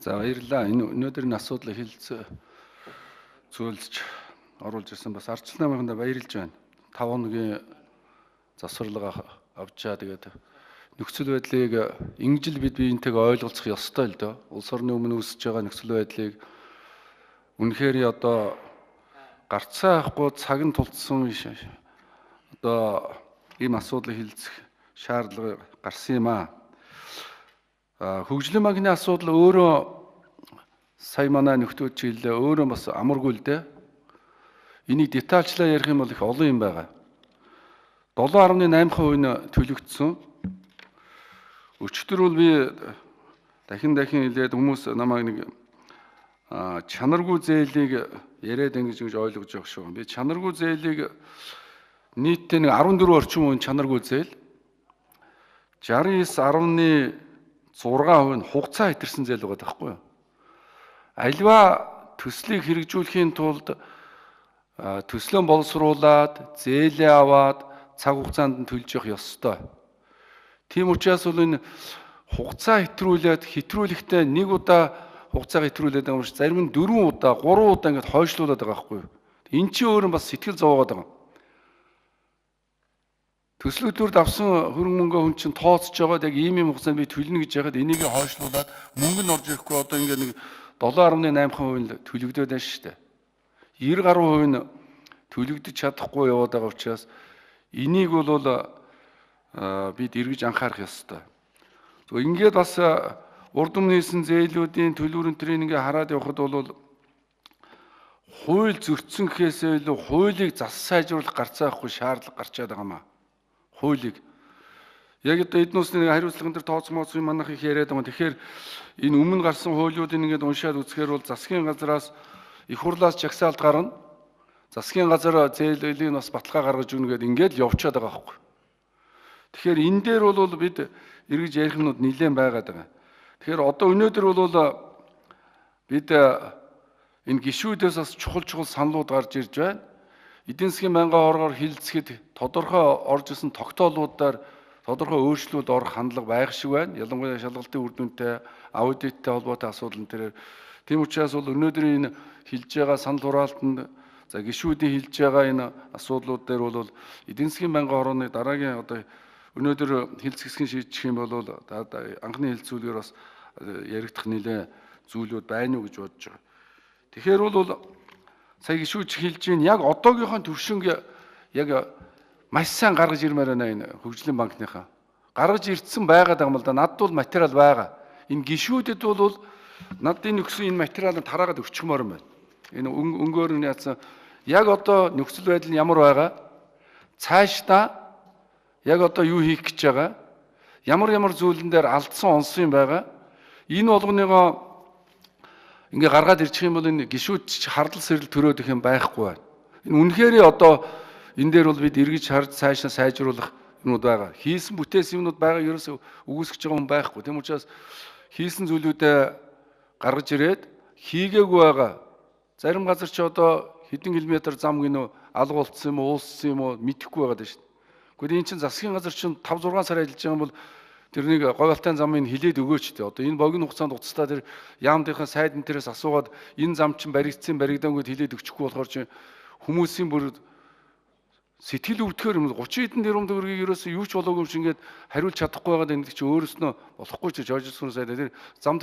За баярлалаа. Энэ өнөөдрийн асуудлыг зөвлөж оруулж ирсэн бас Ардчлал намайнд баярлж байна. 5 хоногийн засварлага авчаа тэгээд нөхцөл байдлыг ингэж л бид биентэйгээ ойлголцох ёстой л дөө. Улс орны өмнө үүсэж байгаа нөхцөл байдлыг үнэхээр одоо гарцаа авахгүй цаг нь тулцсан одоо ийм асуудлыг хилцэх шаардлага гарсан юм аа. Хөгжлийн банкны асуудал өөрөө сая манай нөхдөөд хэллээ өөрөө бас амаргүй л дээ. Энийг детальчлаа ярих юм бол их олон юм байгаа. 7.8% нь төлөгдсөн. Өчтөр бол би дахин хэлээд хүмүүс намайг нэг чанаргүй зээлийг яриад ингэж ойлгож байгаа шүү. Би чанаргүй зээлийг нийтдээ нэг 14 орчим хувийн чанаргүй зээл 69.6% нь хугацаа хэтэрсэн зээл байгаа байхгүй юу? Альва төслийг хэрэгжүүлэхийн тулд төслөө боловсруулад, зээлээ аваад цаг хугацаанд нь төлж явах ёстой. Тийм учраас бол энэ хугацаа хэтрүүлэхдээ нэг удаа хугацаа хэтрүүлээд байгаа юм шиг зарим нь 4 удаа, 3 удаа ингэж хойшлуулад байгаа байхгүй юу? Энд чинь өөр нь бас сэтгэл зовоогоод байгаа. Төслүүдүүд авсан хөрөнгө мөнгөө хүн чинь тооцож байгаад яг ийм хугацаанд би төлнө гэж яхад энийг хойшлуулад мөнгө нь орж ирэхгүй одоо ингээд нэг 7.8% төлөгдөд байна шүү дээ. 90% нь төлөгдөж чадахгүй яваад байгаа учраас энийг бол бид эргэж анхаарах ёстой. Ингээд бас урд өмнө хийсэн зээлүүдийн төлбөрийн тренинг хараад явхад бол хууль зөрчсөн гэхээсээ илүү хуулийг зас сайжруулах гарцаа авахгүй шаардлага гарчаад байгаа маа. Хуулийг яг одоо эдийн засгийн хариуцлагын дээр тооцмооц юм манайх их яриад байгаа. Тэгэхээр энэ өмнө гарсан хуулиудыг ингээд уншаад үзэхээр бол засгийн газраас их хурлаас жагсаалт гарна. Засгийн газар зээлийг бас баталгаа гаргаж өгнө гэдэг ингээд явчихад байгаа байхгүй. Тэгэхээр энэ дээр бол бид эргэж ярих юмнууд нэлээд байгаад байгаа. Тэгэхээр одоо өнөөдөр бол бид энэ гишүүдээс бас чухал саналууд гарч ирж байна. Эдийн засгийн байнгын хоорогоор хилцэхэд тодорхой орж исэн тогтоолуудаар тодорхой өөрчлөлт орох хандлага байх шиг байна. Ялангуяа шалгалтын үр дүнтэй, аудиттай холбоотой асуудал дээр. Тийм учраас бол өнөөдрийн энэ хэлж байгаа санал хураалтанд гишүүдийн хэлж байгаа энэ асуудлууд дээр бол эдийн засгийн байнгын хорооны дараагийн одоо өнөөдөр хэлц хэсгийн шийдчих юм бол анхны хэлцүүлгээр бас яригдах нэлээ зүйлүүд байна уу гэж бодож байгаа. Тэгэхээр бол сая гишүүч хэлж байна яг одоогийнхоо төвшинг яг маш сайн гаргаж ирмээр байна энэ хөгжлийн банкныхаа. Гаргаж ирсэн байгаад байгаа юм л да. Надд бол материал байгаа. Энэ гишүүдэд бол над энэ өгсөн энэ материалыг тараагаад өчгмөр юм байна. Энэ өнгөөр нь яатсан яг одоо нөхцөл байдал нь ямар байгаа? Цаашдаа яг одоо юу хийх гэж байгаа? Ямар зүйлэн дээр алдсан онсон юм байгаа? Энэ болгоныгоо ингээ гаргаад ирчих юм бол энэ гишүүд хардал сэрэл төрөөд их юм байхгүй байна. Энэ үнэхээр одоо энэ дээр бол бид эргэж харж цаашаа сайжруулах юмуд байгаа. Хийсэн бүтээсэн юмуд байгаа ерөөсөө үгүйсгэж байгаа хүн байхгүй. Тийм учраас хийсэн зүйлүүдээ гаргаж ирээд хийгээгүй байгаа. Зарим газар ч одоо хэдэн километр зам гинөө алга болцсон юм уу, ууссан юм уу мэдэхгүй байгаад байна шүү дээ. Гэхдээ энэ чинь засгийн газар чинь 5-6 сар ажиллаж байгаа юм бол тэрнийг говьалтай замыг хилээд өгөөч дээ. Одоо энэ богино хугацаанд уцтаа тэр яамдынхаа сайдн тэрээс асуугаад энэ зам чинь баригдсан баригдаангүйд хилээд өгчихгүй болохоор чинь хүмүүсийн бүр сэтгэл өвдөхөр юм 30 хэдэн тэрбум төгрөгийг ерөөсөө юу ч болоогүй юм шиг ингээд хариулж чадахгүй байгаад энэ чи өөрөөснөө болохгүй ч жожсон сайд тэр зам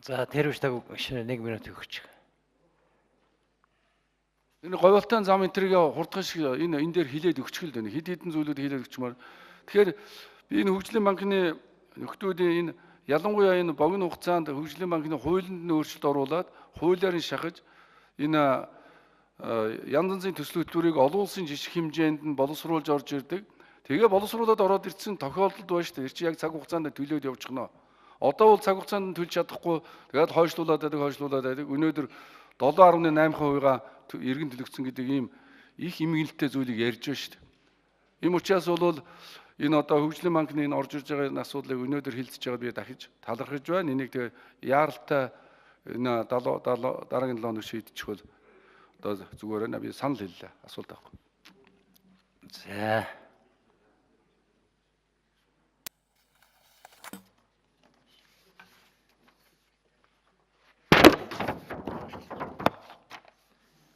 За тэр үстэг 1 минут өгч. Энэ говьалтай зам энтрийг хурдхан шиг энэ дээр хилээд өгчихөл дээ. Хэд хэдэн зүйлүүд хилээд өгчмөр. Тэгэхээр би энэ хөгжлийн банкны нөхдүүдийн энэ ялангуяа энэ богино хугацаанд хөгжлийн банкны хуулинд нь өөрчлөлт оруулад хуулиар нь шахаж энэ янз янзын төсөл хөтөлбөрийг олон улсын жижиг хэмжээнд нь боловсруулж орж ирдэг. Тэгээ боловсруулаад ороод ирсэн тохиолдол байна шүү дээ. Тэр чинь яг цаг хугацаанд төлөөд явчихно. Одоо бол цаг хугацаанд төлж чадахгүй тэгээд хойшлуулад байдаг. Өнөөдөр 7.8%-га эргэн төлөгдсөн гэдэг ийм их эмгэнэлтэй зүйлийг ярьж байна шүү дээ. Ийм учраас бол энэ одоо хөгжлийн банкны энэ орж ирж байгаа энэ асуудлыг өнөөдөр хэлцэж байгаа би дахиж талархаж байна. Энийг тэгээ яаралтай энэ дараагийн 7 хоног шийдчих бол одоо зүгээр байна. Би санал хэллээ. Асуулт авахгүй. За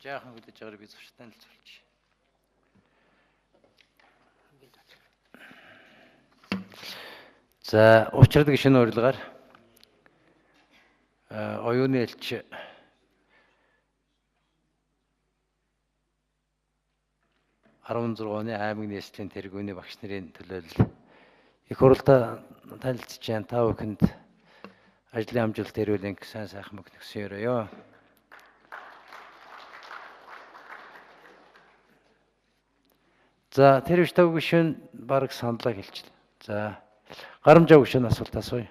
жаахан хүлээж байгаагаар би зурштай танилцуулж. За учрал гишүүний урилгаар оюуны элч оны аймаг нийслэлийн тэргүүний багш нарын төлөөлөл их хурлаа танилцж байна. Та бүхэнд ажлын амжилт эрүүлэн сайн сайхан мөнгө өгсөн өрөөё. За тэр үш тав гишүүн бараг саналаа хэлчихлээ. За гарамжаа гишүүн асуулт асууя.